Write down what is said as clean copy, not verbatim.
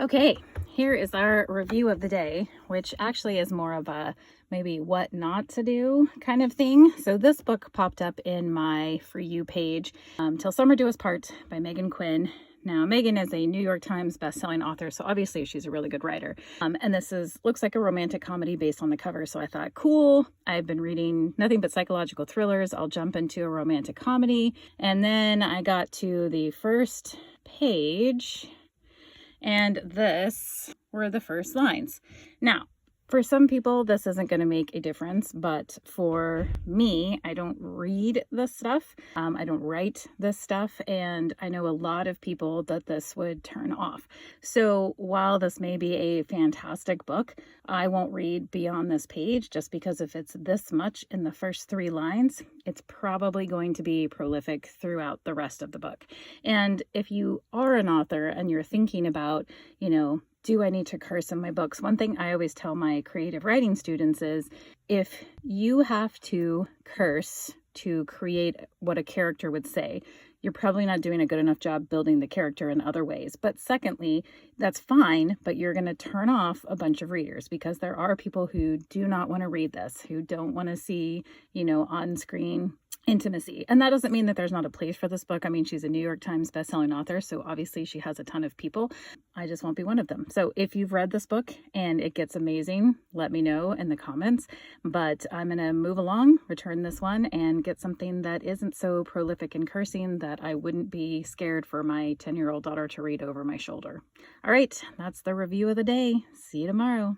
Okay, here is our review of the day, which actually is more of a maybe what not to do kind of thing. So this book popped up in my For You page, Till Summer Do Us Part by Megan Quinn. Now, Megan is a New York Times bestselling author, so obviously she's a really good writer. And this looks like a romantic comedy based on the cover. So I thought, cool, I've been reading nothing but psychological thrillers. I'll jump into a romantic comedy. And then I got to the first page, and this were the first lines. Now, for some people, this isn't going to make a difference, but for me, I don't read this stuff. I don't write this stuff, and I know a lot of people that this would turn off. So while this may be a fantastic book, I won't read beyond this page just because if it's this much in the first 3 lines, it's probably going to be prolific throughout the rest of the book. And if you are an author and you're thinking about, do I need to curse in my books? One thing I always tell my creative writing students is if you have to curse to create what a character would say, you're probably not doing a good enough job building the character in other ways. But secondly, that's fine, but you're going to turn off a bunch of readers because there are people who do not want to read this, who don't want to see, on-screen intimacy. And that doesn't mean that there's not a place for this book. I mean, she's a New York Times bestselling author, so obviously she has a ton of people. I just won't be one of them. So if you've read this book and it gets amazing, let me know in the comments. But I'm going to move along, return this one, and get something that isn't so prolific in cursing that I wouldn't be scared for my 10-year-old daughter to read over my shoulder. All right, that's the review of the day. See you tomorrow.